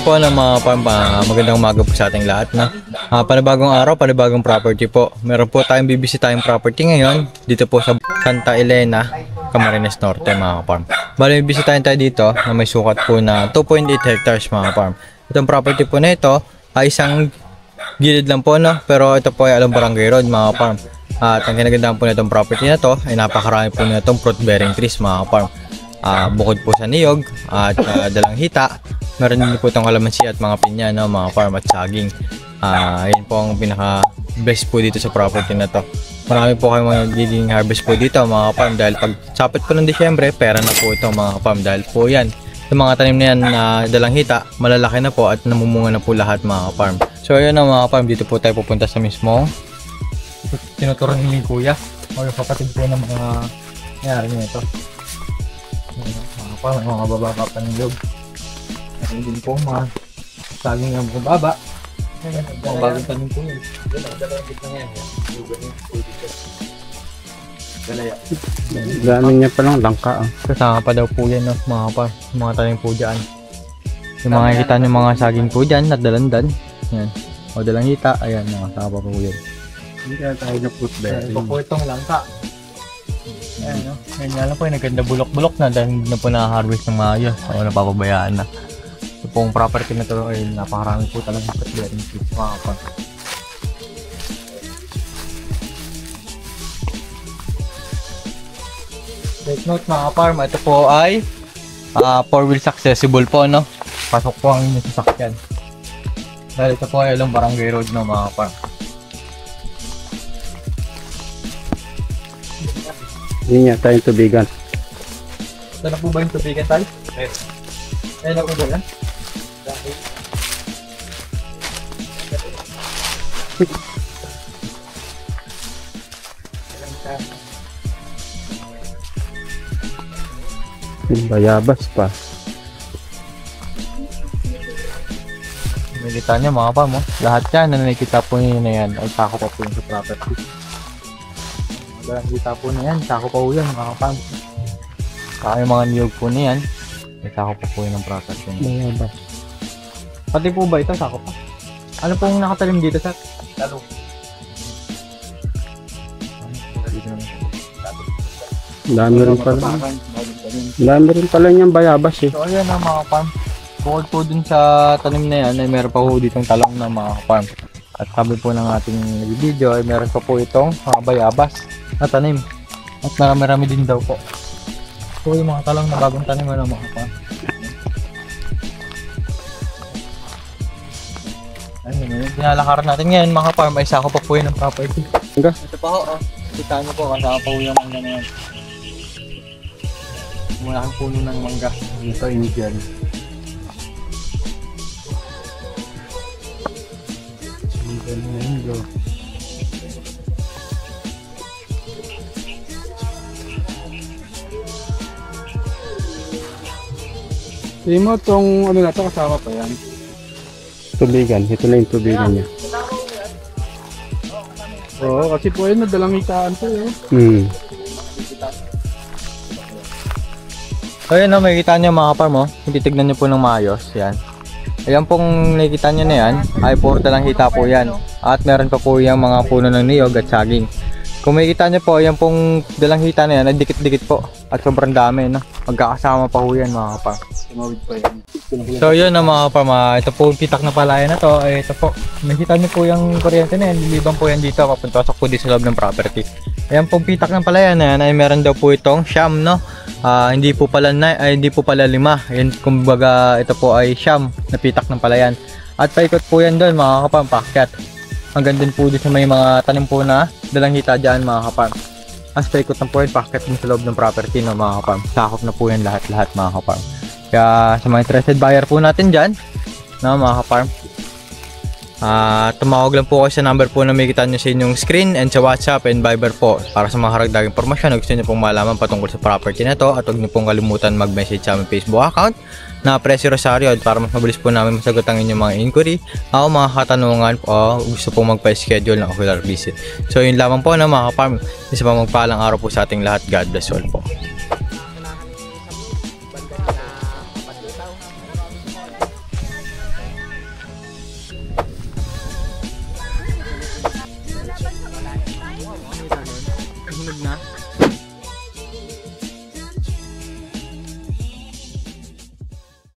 po ng mga farm, magandang umaga po sa ating lahat na. Panibagong araw, panibagong property po. Meron po tayong bibisitahing property ngayon dito po sa Santa Elena, Camarines Norte mga farm. Bali bibisitahin tayo dito na may sukat po na 2.8 hectares mga farm. Itong property po na ito ay isang gilid lang po no, pero ito po ay Along Barangay Road mga farm. At ang kinagandaan po na itong property na to ay napakarami po na itong fruit bearing trees mga farm. Bukod po sa niyog at dalang hita, meron din po itong kalamansi at mga pinya no, mga farm at saging. Yun po ang pinaka best po dito sa property na to. Marami po kayong magiging harvest po dito mga farm dahil pag sapit po ng Disyembre, pera na po ito mga farm dahil po yan. Yung mga tanim na yan na dalang hita, malalaki na po at namumunga na po lahat mga farm. So ayun na mga farm, dito po tayo pupunta sa mismo tinuturuan ni Kuya o yung kapatid po ng mga nangyari nito. Mga farm, mga bababa pa ng loob. Ayun din po mga saging ang bababa. Mga bagong tanim po yun. Dalawang bit na yan. Dami niya palang langka. Kasama pa daw po yan no, mga tanim po dyan. Yung mga kita ng mga saging po dyan at dalandan. Yan. O dalang hita, ayan, nakasama pa po yan. Hindi kaya tayo na fruit bearing. Ito po itong langka. Ayan no. Ngayon nga lang po, naganda bulok-bulok na dahil hindi na po na-harvest ng maayos. O napapabayaan na. Ito pong property na ito ay napakarami po talagang fruit bearing trees mga kapag. Take note mga farm, ito po ay 4-wheels accessible po no. Pasok po ang inyong sasakyan. Dahil ito po ay Along Barangay Road no mga farm. Hindi niya tayong tubigan. Saan na po ba yung tubigan tayo? Ayun na po ba yan? Bayabas pa. Nakikita nyo mga farm oh. Lahat yan na nakikita po nyo na yan ay sako pa po yung sa property. Nakikita po na yan, sako pa po yan mga farm. Saka yung mga niyog po na yan ay sako pa po yun ng property. Bayabas. Pati po ba ito sako pa? Ano pong nakatalim dito sa lalo? Dami rin pala. Dami rin pala niyang bayabas eh. So ayan na mga farm. Bukod po dun sa tanim na yan ay meron pa po ditong talong na mga farm. At sabi po ng ating video ay meron pa po itong mga bayabas na tanim. At marami-rami din daw po. So yung mga talong na bagong tanim na mga farm. Ayun, yung pinalakaran natin ngayon mga farm ay sako pa po yun ng property. Ito pa ho, oh. Kita nyo po kasama pa po yung mangga na yan. Mula ang puno ng mangga. Ito Indian. Hindi mo itong ano na ito kasama pa yan? Tubigan. Ito na yung tubigan niya. Oo, kasi po yun nadalang ikaan po yun. So yun no, makikita nyo mga farm oh. Titignan nyo po ng maayos. Yan. Ayan pong nakikita nyo na yan ay puro dalang hita po yan. At meron pa po yung mga puno ng niyog at saging. Kung makikita nyo po, yan pong dalang hita na yan ay dikit-dikit po. At sobrang dami no. Magkakasama pa po yan mga farm. So yun na mga farm, ito po pitak na palayan na to. Ito po, nakikita nyo po yung kuryente na yan. Lilibang po yan dito, papuntasok po dito sa loob ng property. Ayan pong pitak ng palayan na yan ay meron daw po itong siyam no. Hindi po pala 5. Yan kumbaga ito po ay siyam na pitak ng palayan. At paikot po yan doon mga kapampakyat. Hanggang din po dito sa may mga tanim po na dalang hita dyan mga kapam. As paikot na po yan, packet din sa loob ng property no mga kapam. Sakop na po yan lahat-lahat mga kapam. Kaya sa mga interested buyer po natin dyan no mga kapam, tumawag lang po kayo sa number po na makikita nyo sa inyong screen and sa WhatsApp and Viber po para sa mga karagdagang impormasyon na gusto nyo pong malaman patungkol sa property na to. At huwag nyo pong kalimutan mag-message sa aming Facebook account na Presi Rosario para mas mabilis po namin masagot ang inyong mga inquiry o mga katanungan o gusto pong magpa-schedule ng ocular visit. So yun lamang po na mga farm. Isa pa magpalang araw po sa ating lahat. God bless all po. sunog na.